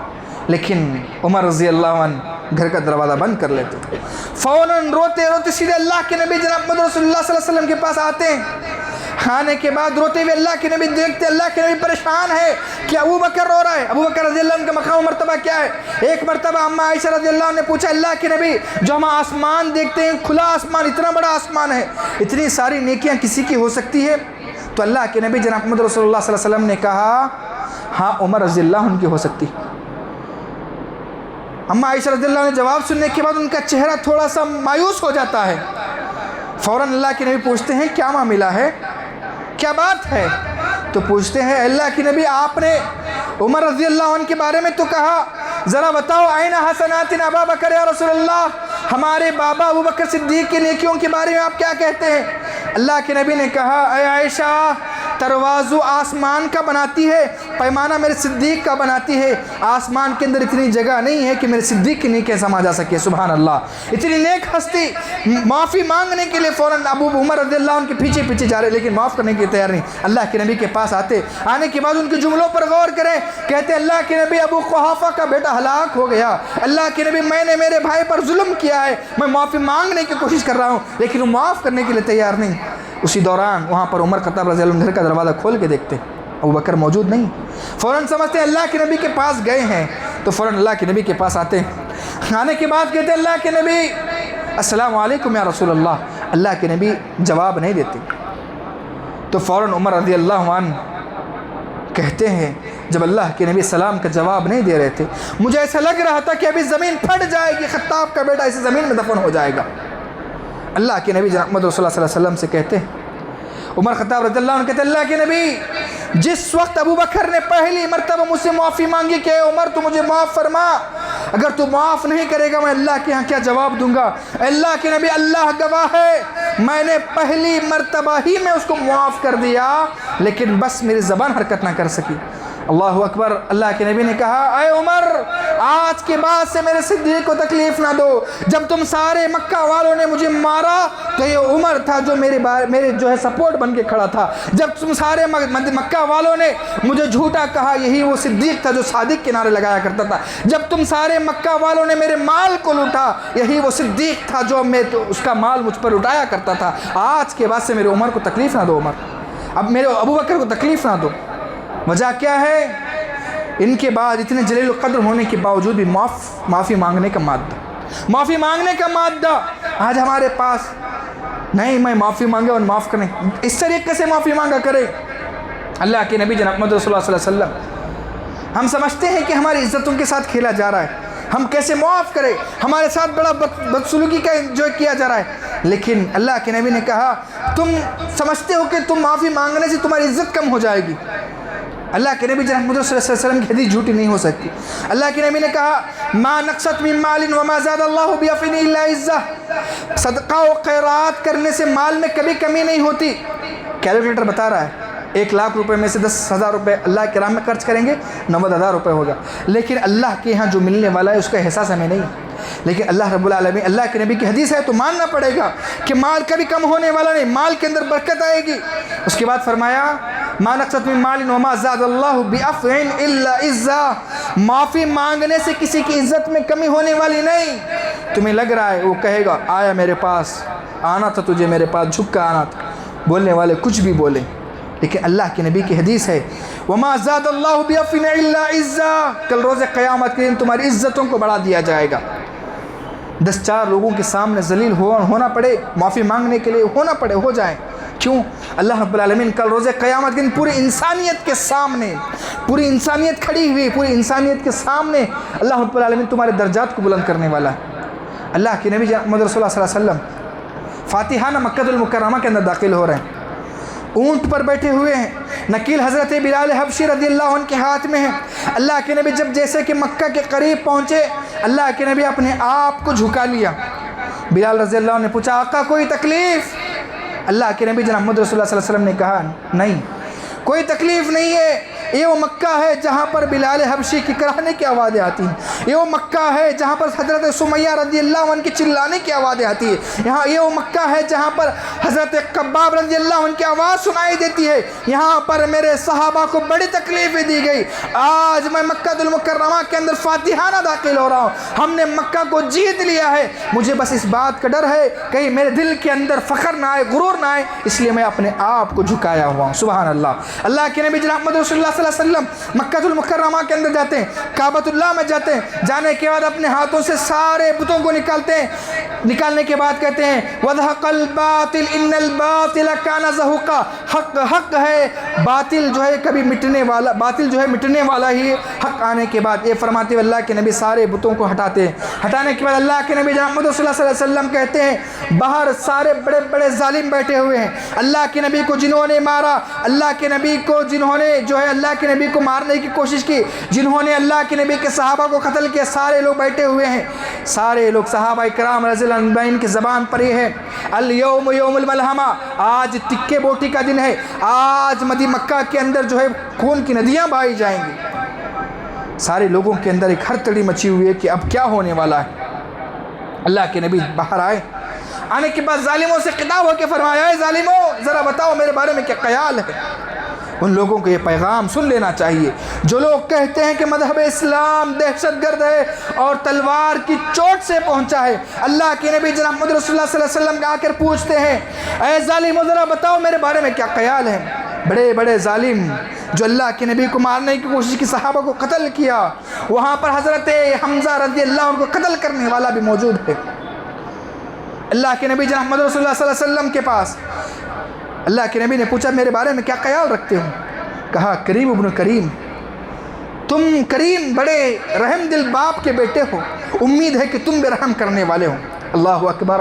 لیکن عمر رضی اللہ عنہ گھر کا دروازہ بند کر لیتے تھے۔ فوراً روتے روتے سیدھے اللہ کے نبی جناب محمد رسول اللہ صلی اللہ علیہ وسلم کے پاس آتے ہیں۔ آنے کے بعد روتے ہوئے اللہ کے نبی دیکھتے اللہ کے نبی پریشان ہے کہ ابوبکر رو رہا ہے۔ ابوبکر رضی اللہ عنہ کا مقام و مرتبہ کیا ہے؟ ایک مرتبہ اماں عائشہ رضی اللہ عنہ نے پوچھا اللہ کے نبی جو ہم آسمان دیکھتے ہیں کھلا آسمان، اتنا بڑا آسمان ہے، اتنی ساری نیکیاں کسی کی ہو سکتی ہے؟ تو اللہ کے نبی جناب محمد رسول اللہ صلی اللہ علیہ وسلم نے کہا ہاں عمر رضی اللہ عنہ کی ہو سکتی۔ اماں عائشہ رضی اللہ عنہ نے جواب سننے کے بعد ان کا چہرہ تھوڑا سا مایوس ہو جاتا ہے۔ فوراً اللہ کے نبی پوچھتے ہیں کیا معاملہ ہے، کیا بات ہے؟ تو پوچھتے ہیں اللہ کے نبی آپ نے عمر رضی اللہ عنہ کے بارے میں تو کہا، ذرا بتاؤ آئین حسنات ابا بکر یا رسول اللہ، ہمارے بابا ابوبکر صدیق کی نیکیوں کے بارے میں آپ کیا کہتے ہیں؟ اللہ کے نبی نے کہا اے عائشہ تروازو آسمان کا بناتی ہے، پیمانہ میرے صدیق کا بناتی ہے، آسمان کے اندر اتنی جگہ نہیں ہے کہ میرے صدیق کی نیکیاں سما جا سکے۔ سبحان اللہ، اتنی نیک ہستی معافی مانگنے کے لیے فوراً ابو عمر رضی اللہ عنہ کے پیچھے پیچھے جا رہے لیکن معاف کرنے کے لیے تیار نہیں۔ اللہ کے نبی کے پاس آنے کے بعد ان کے جملوں پر غور کریں، کہتے ہیں اللہ کے نبی ابو قحافہ کا بیٹا ہلاک ہو گیا، اللہ کے نبی میں نے میرے بھائی پر ظلم کیا ہے، میں معافی مانگنے کی کوشش کر رہا ہوں لیکن وہ معاف کرنے کے لیے تیار نہیں۔ اسی دوران وہاں پر عمر خطاب رضی اللہ عنہ گھر کا دروازہ کھول کے دیکھتے ابوبکر موجود نہیں، فوراً سمجھتے ہیں اللہ کے نبی کے پاس گئے ہیں، تو فوراً اللہ کے نبی کے پاس آتے ہیں۔ آنے کے بعد کہتے ہیں اللہ کے نبی السلام علیکم یا رسول اللہ، اللہ کے نبی جواب نہیں دیتے۔ تو فوراً عمر رضی اللہ عنہ کہتے ہیں جب اللہ کے نبی سلام کا جواب نہیں دے رہے تھے مجھے ایسا لگ رہا تھا کہ ابھی زمین پھٹ جائے گی، خطاب کا بیٹا اسی زمین میں دفن ہو جائے گا۔ اللہ کے نبی جناب محمد رسول اللہ صلی اللہ علیہ وسلم سے کہتے ہیں، عمر خطاب رضی اللہ عنہ کہتے ہیں اللہ کے نبی جس وقت ابوبکر نے پہلی مرتبہ مجھ سے معافی مانگی کہ عمر تو مجھے معاف فرما، اگر تو معاف نہیں کرے گا میں اللہ کے ہاں کیا جواب دوں گا؟ اللہ کے نبی اللہ گواہ ہے میں نے پہلی مرتبہ ہی میں اس کو معاف کر دیا لیکن بس میری زبان حرکت نہ کر سکی۔ اللہ اکبر۔ اللہ کے نبی نے کہا اے عمر آج کے بعد سے میرے صدیق کو تکلیف نہ دو۔ جب تم سارے مکہ والوں نے مجھے مارا تو یہ عمر تھا جو میرے جو ہے سپورٹ بن کے کھڑا تھا۔ جب تم سارے مکہ والوں نے مجھے جھوٹا کہا یہی وہ صدیق تھا جو صادق کے نعرے لگایا کرتا تھا۔ جب تم سارے مکہ والوں نے میرے مال کو لوٹا یہی وہ صدیق تھا جو اس کا مال مجھ پر لٹایا کرتا تھا۔ آج کے بعد سے میرے عمر کو تکلیف نہ دو عمر، اب میرے ابو بکر کو تکلیف نہ دو۔ وجہ کیا ہے؟ ان کے بعد اتنے جلیل القدر ہونے کے باوجود بھی معافی مانگنے کا مادہ آج ہمارے پاس نہیں۔ میں معافی مانگے اور معاف کریں، اس طریقے سے معافی مانگا کرے اللہ کے نبی جناب محمد رسول اللہ صلی اللہ علیہ وسلم۔ ہم سمجھتے ہیں کہ ہماری عزتوں کے ساتھ کھیلا جا رہا ہے، ہم کیسے معاف کریں، ہمارے ساتھ بڑا بدسلوکی کا انجوائے کیا جا رہا ہے۔ لیکن اللہ کے نبی نے کہا تم سمجھتے ہو کہ تم معافی مانگنے سے تمہاری عزت کم ہو جائے گی؟ اللہ کے نبی جناب محمد صلی اللہ علیہ وسلم کی حدیث جھوٹی نہیں ہو سکتی۔ اللہ کے نبی نے کہا ما نقصت من مال وما زاد اللہ بعفو الا عزہ، صدقہ و خیرات کرنے سے مال میں کبھی کمی نہیں ہوتی۔ کیلکولیٹر بتا رہا ہے 1,00,000 روپے میں سے 10,000 روپے اللہ کے راہ میں خرچ کریں گے 90,000 روپے ہوگا، لیکن اللہ کے ہاں جو ملنے والا ہے اس کا احساس ہمیں نہیں۔ لیکن اللہ رب العالمین، اللہ کے نبی کی حدیث ہے تو ماننا پڑے گا کہ مال کبھی کم ہونے والا نہیں، مال کے اندر برکت آئے گی۔ اس کے بعد فرمایا ما نقصت من مال وما زاد اللہ بعفو الا عزہ، معافی مانگنے سے کسی کی عزت میں کمی ہونے والی نہیں۔ تمہیں لگ رہا ہے وہ کہے گا آیا میرے پاس، آنا تھا تجھے میرے پاس، جھک کر آنا تھا، بولنے والے کچھ بھی بولیں، لیکن اللہ کے نبی کی حدیث ہے وما زاد اللہ بعفو الا عزہ، کل روز قیامت کے دن تمہاری عزتوں کو بڑھا دیا جائے گا۔ 10-4 لوگوں کے سامنے ذلیل ہونا پڑے، معافی مانگنے کے لیے ہونا پڑے، ہو جائیں، کیوں؟ اللہ رب العالمین کل روز قیامت کے دن پوری انسانیت کے سامنے، پوری انسانیت کھڑی ہوئی، پوری انسانیت کے سامنے اللہ رب العالمین تمہارے درجات کو بلند کرنے والا ہے۔ اللہ کے نبی محمد رسول اللہ صلی اللہ علیہ وسلم فاتحانہ مکہ المکرمہ کے اندر داخل ہو رہے ہیں، اونٹ پر بیٹھے ہوئے ہیں، نکیل حضرت بلال حبشی رضی اللہ عنہ کے ہاتھ میں ہے۔ اللہ کے نبی جب جیسے کہ مکہ کے قریب پہنچے اللہ کے نبی اپنے آپ کو جھکا لیا۔ بلال رضی اللہ عنہ نے پوچھا آقا کوئی تکلیف؟ اللہ کے نبی جناب محمد رسول اللہ صلی اللہ علیہ وسلم نے کہا نہیں کوئی تکلیف نہیں ہے، یہ وہ مکہ ہے جہاں پر بلال حبشی کی کراہنے کی آوازیں آتی ہیں، یہ وہ مکہ ہے جہاں پر حضرت سمیہ رضی اللہ عنہ کی چلانے کی آوازیں آتی ہے، یہ وہ مکہ ہے جہاں پر حضرت قباب رضی اللہ عنہ کی آواز سنائی دیتی ہے، یہاں پر میرے صحابہ کو بڑی تکلیفیں دی گئی، آج میں مکہ المکرمہ کے اندر فاتحانہ داخل ہو رہا ہوں، ہم نے مکہ کو جیت لیا ہے، مجھے بس اس بات کا ڈر ہے کہیں میرے دل کے اندر فخر نہ آئے، غرور نہ آئے، اس لیے میں اپنے آپ کو جھکایا ہوا ہوں۔ سبحان اللہ۔ اللہ کے نبی جناب محمد رسول اللہ صلی اللہ علیہ وسلم مکہ المکرمہ کے اندر جاتے ہیں، کعبۃ اللہ میں جاتے ہیں، جانے کے بعد اپنے ہاتھوں سے سارے بتوں کو نکالتے ہیں، نکالنے کے بعد کہتے ہیں وَذَهَقَ الْبَاطِلُ إِنَّ الْبَاطِلَ كَانَ زَهُوقًا، حق ہے، باطل جو ہے کبھی مٹنے والا، باطل جو ہے مٹنے والا ہی ہے۔ حق آنے کے بعد یہ فرماتے ہوئے اللہ کے نبی سارے بتوں کو ہٹاتے ہیں، ہٹانے کے بعد اللہ کے نبی جناب محمد صلی اللہ علیہ وسلم کہتے ہیں باہر سارے بڑے بڑے ظالم بیٹھے ہوئے ہیں، اللہ کے نبی کو جنہوں نے مارا، اللہ کے نبی کو جنہوں نے جو ہے اللہ کے نبی کو مارنے کی کوشش کی، جنہوں نے اللہ کے نبی کے صحابہ کو قتل کیا، سارے لوگ بیٹھے ہوئے ہیں، سارے لوگ صحابہ کرام رضی اللہ عنہم کی زبان پر یہ ہے الیوم یوم الملحمہ، آج ٹکے بوٹی کا دن ہے، آج مکہ کے اندر جو ہے خون کی ندیاں بہائی جائیں گی۔ سارے لوگوں کے اندر ایک ہر تڑی مچی ہوئی ہے کہ اب کیا ہونے والا ہے۔ اللہ کے نبی باہر آئے، آنے کے بعد ظالموں سے خطاب ہو کے فرمایا اے ظالموں ذرا بتاؤ میرے بارے میں کیا خیال ہے۔ ان لوگوں کو یہ پیغام سن لینا چاہیے جو لوگ کہتے ہیں کہ مذہب اسلام دہشت گرد ہے اور تلوار کی چوٹ سے پہنچا ہے۔ اللہ کے نبی جناب محمد رسول اللہ صلی اللہ علیہ وسلم آ کر پوچھتے ہیں اے ظالموں ذرا بتاؤ میرے بارے میں کیا خیال ہے۔ بڑے بڑے ظالم جو اللہ کے نبی کو مارنے کی کوشش کی، صحابہ کو قتل کیا، وہاں پر حضرت حمزہ رضی اللہ عنہ کو قتل کرنے والا بھی موجود ہے۔ اللہ کے نبی جناب محمد رسول اللہ صلی اللہ علیہ وسلم کے پاس اللہ کے نبی نے پوچھا میرے بارے میں کیا خیال رکھتے ہو؟ کہا کریم ابن کریم، تم کریم بڑے رحم دل باپ کے بیٹے ہو، امید ہے کہ تم بھی رحم کرنے والے ہو۔ اللہ اکبر۔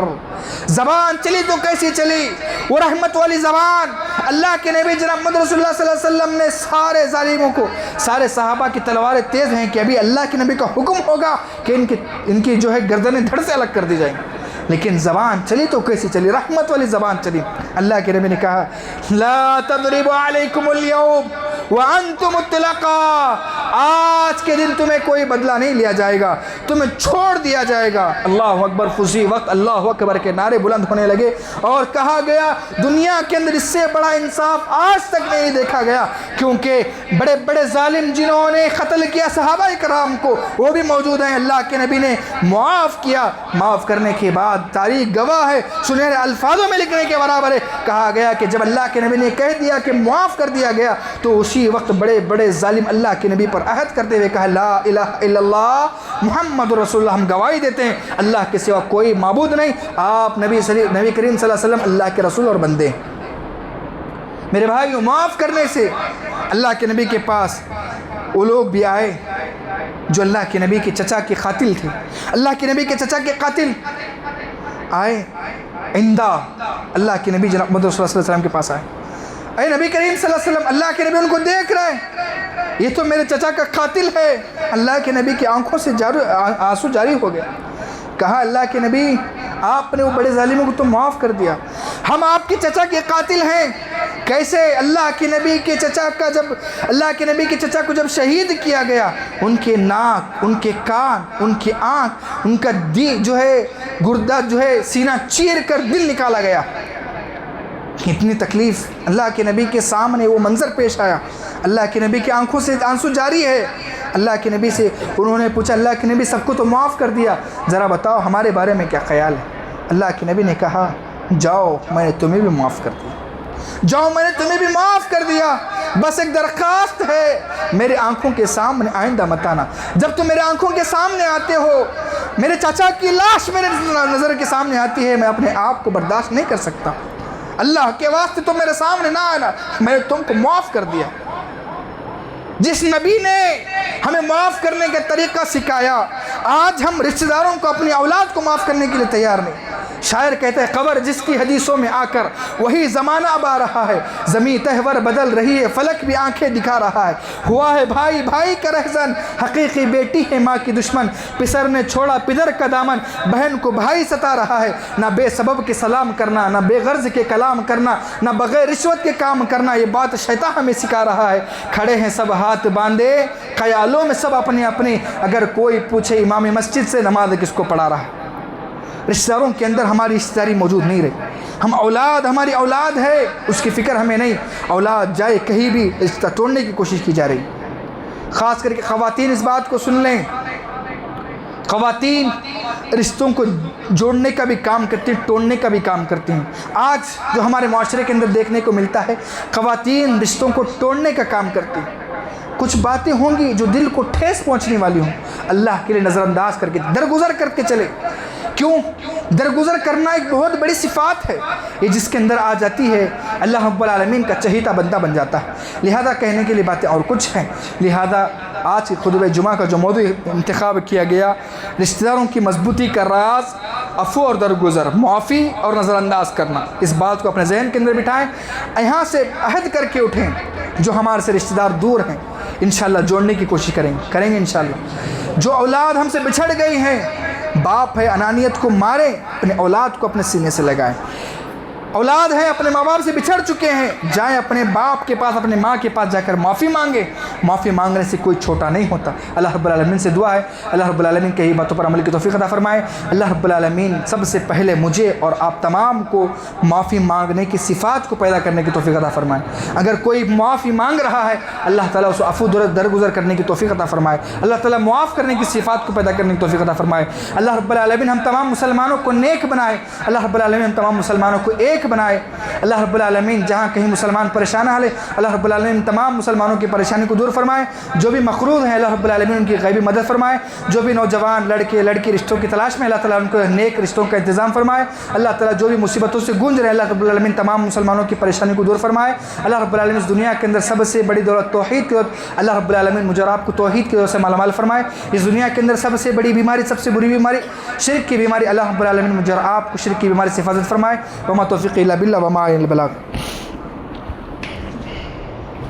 زبان چلی تو کیسی چلی، وہ رحمت والی زبان۔ اللہ کے نبی جناب محمد رسول اللہ صلی اللہ علیہ وسلم نے سارے ظالموں کو، سارے صحابہ کی تلواریں تیز ہیں کہ ابھی اللہ کے نبی کا حکم ہوگا کہ ان کی جو ہے گردنیں دھڑ سے الگ کر دی جائیں، لیکن زبان چلی تو کیسی چلی، رحمت والی زبان چلی۔ اللہ کے نبی نے کہا لا تضربوا علیکم اليوم وَأَنْتُمُ الطُّلَقَاء، آج کے دن تمہیں کوئی بدلہ نہیں لیا جائے گا، تمہیں چھوڑ دیا جائے گا۔ اللہ اکبر، اسی وقت اللہ اکبر کے نعرے بلند ہونے لگے اور کہا گیا دنیا کے اندر اس سے بڑا انصاف آج تک نہیں دیکھا گیا، کیونکہ بڑے بڑے ظالم جنہوں نے قتل کیا صحابہ کرام کو وہ بھی موجود ہیں، اللہ کے نبی نے معاف کیا۔ معاف کرنے کے بعد تاریخ گواہ ہے، سنہرے الفاظوں میں لکھنے کے برابر ہے، کہا گیا کہ جب اللہ کے نبی نے کہہ دیا کہ معاف کر دیا گیا تو اسی وقت بڑے بڑے ظالم اللہ کے نبی پر عہد کرتے ہوئے کہا لا الہ الا اللہ محمد رسول اللہ، ہم گواہی دیتے ہیں اللہ کے سوا کوئی معبود نہیں، آپ نبی کریم صلی اللہ علیہ وسلم اللہ کے رسول اور بندے۔ میرے بھائیو، معاف کرنے سے اللہ کے نبی کے پاس وہ لوگ بھی آئے جو اللہ کے نبی کے چچا کے قاتل تھے، اللہ کے نبی کے چچا کے قاتل آئے عندہ اللہ کے نبی جناب محمد رسول اللہ صلی اللہ علیہ وسلم کے پاس آئے، اے نبی کریم صلی اللہ علیہ وسلم، اللہ کے نبی ان کو دیکھ رہے، یہ تو میرے چچا کا قاتل ہے۔ اللہ کے نبی کی آنکھوں سے آنسو جاری ہو گیا، کہا اللہ کے نبی آپ نے وہ بڑے ظالموں کو تو معاف کر دیا، ہم آپ کے چچا کے قاتل ہیں، کیسے؟ اللہ کے نبی کے چچا کا جب اللہ کے نبی کے چچا کو جب شہید کیا گیا، ان کے ناک، ان کے کان، ان کی آنکھ، ان کا جو ہے گردہ جو ہے سینہ چیر کر دل نکالا گیا، اتنی تکلیف اللہ کے نبی کے سامنے وہ منظر پیش آیا، اللہ کے نبی کی آنکھوں سے آنسو جاری ہے۔ اللہ کے نبی سے انہوں نے پوچھا اللہ کے نبی سب کو تو معاف کر دیا، ذرا بتاؤ ہمارے بارے میں کیا خیال ہے؟ اللہ کے نبی نے کہا جاؤ میں نے تمہیں بھی معاف کر دیا، جاؤ میں نے تمہیں بھی معاف کر دیا، بس ایک درخواست ہے میرے آنکھوں کے سامنے آئندہ مت آنا، جب تم میرے آنکھوں کے سامنے آتے ہو میرے چچا کی لاش میرے نظر کے سامنے آتی ہے، میں اپنے آپ کو برداشت نہیں کر سکتا، اللہ کے واسطے تم میرے سامنے نہ آنا، میں نے تم کو معاف کر دیا۔ جس نبی نے ہمیں معاف کرنے کا طریقہ سکھایا، آج ہم رشتہ داروں کو اپنی اولاد کو معاف کرنے کے لیے تیار نہیں۔ شاعر کہتے ہیں قبر جس کی حدیثوں میں آ کر وہی زمانہ اب آ رہا ہے، زمین تہور بدل رہی ہے، فلک بھی آنکھیں دکھا رہا ہے، ہوا ہے بھائی بھائی کا رہزن، حقیقی بیٹی ہے ماں کی دشمن، پسر نے چھوڑا پدر کا دامن، بہن کو بھائی ستا رہا ہے، نہ بے سبب کے سلام کرنا، نہ بے غرض کے کلام کرنا، نہ بغیر رشوت کے کام کرنا، یہ بات شیطان ہمیں سکھا رہا ہے۔ کھڑے ہیں سب ہاتھ باندھے خیالوں میں سب اپنے اپنے، اگر کوئی پوچھے امام مسجد سے نماز کس کو پڑھا رہا ہے؟ رشتہ داروں کے اندر ہماری رشتہ داری موجود نہیں رہی، ہم اولاد، ہماری اولاد ہے اس کی فکر ہمیں نہیں، اولاد جائے کہیں بھی رشتہ توڑنے کی کوشش کی جا رہی، خاص کر کے خواتین اس بات کو سن لیں، خواتین رشتوں کو جوڑنے کا بھی کام کرتی ہیں، توڑنے کا بھی کام کرتی ہیں۔ آج جو ہمارے معاشرے کے اندر دیکھنے کو ملتا ہے خواتین رشتوں کو توڑنے کا کام کرتی ہیں، کچھ باتیں ہوں گی جو دل کو ٹھیس پہنچنے والی ہوں، اللہ کے لیے نظر انداز کر کے درگزر کر کے چلے۔ کیوں؟ درگزر کرنا ایک بہت بڑی صفات ہے، یہ جس کے اندر آ جاتی ہے اللہ رب العالمین کا چہیتا بندہ بن جاتا ہے۔ لہذا کہنے کے لیے باتیں اور کچھ ہیں، لہذا آج کی خطبہ جمعہ کا جو موضوع انتخاب کیا گیا، رشتہ داروں کی مضبوطی کا راز عفو اور درگزر، معافی اور نظر انداز کرنا، اس بات کو اپنے ذہن کے اندر بٹھائیں، یہاں سے عہد کر کے اٹھیں جو ہمارے سے رشتہ دار دور ہیں انشاءاللہ جوڑنے کی کوشش کریں گے انشاءاللہ۔ جو اولاد ہم سے بچھڑ گئی ہیں، باپ ہے انانیت کو ماریں، اپنے اولاد کو اپنے سینے سے لگائیں۔ اولاد ہیں اپنے ماں باپ سے بچھڑ چکے ہیں، جائیں اپنے باپ کے پاس، اپنے ماں کے پاس جا کر معافی مانگیں، معافی مانگنے سے کوئی چھوٹا نہیں ہوتا۔ اللہ رب العالمین سے دعا ہے اللہ رب العالمین کہی باتوں پر عمل کی توفیق عطا فرمائے۔ اللہ رب العالمین سب سے پہلے مجھے اور آپ تمام کو معافی مانگنے کی صفات کو پیدا کرنے کی توفیق عطا فرمائے۔ اگر کوئی معافی مانگ رہا ہے اللہ تعالیٰ اسے عفو درگزر کرنے کی توفیق عطا فرمائے، اللہ تعالیٰ معاف کرنے کی صفات کو پیدا کرنے کی توفیق عطا فرمائے۔ اللہ رب العالمین ہم تمام مسلمانوں کو نیک بنائے، اللہ رب العالمین ہم تمام مسلمانوں کو ایک بنائے۔ اللہ رب العالمین جہاں کہیں مسلمان پریشان حال ہے اللہ رب العالمین تمام مسلمانوں کی پریشانی کو دور فرمائے، جو بھی مقروض ہیں اللہ رب العالمین ان کی غیبی مدد فرمائے، جو بھی نوجوان لڑکے لڑکی رشتوں کی تلاش میں اللہ تعالیٰ ان کو نیک رشتوں کا انتظام فرمائے، اللہ تعالیٰ جو بھی مصیبتوں سے گونج رہے اللہ رب العالمین تمام مسلمانوں کی پریشانی کو دور فرمائے۔ اللہ رب العالمین اس دنیا کے اندر سب سے بڑی دولت توحید کی دولت اللہ رب العالمین مجھے اور آپ کو توحید کی دولت سے مالا مال فرمائے۔ اس دنیا کے اندر سب سے بڑی بیماری، سب سے بری بیماری شرک کی بیماری، اللہ رب العالمین مجھے اور آپ کو شرک کی بیماری سے حفاظت فرمائے۔ وما توفیقی الا باللہ وما علیہ البلاغ۔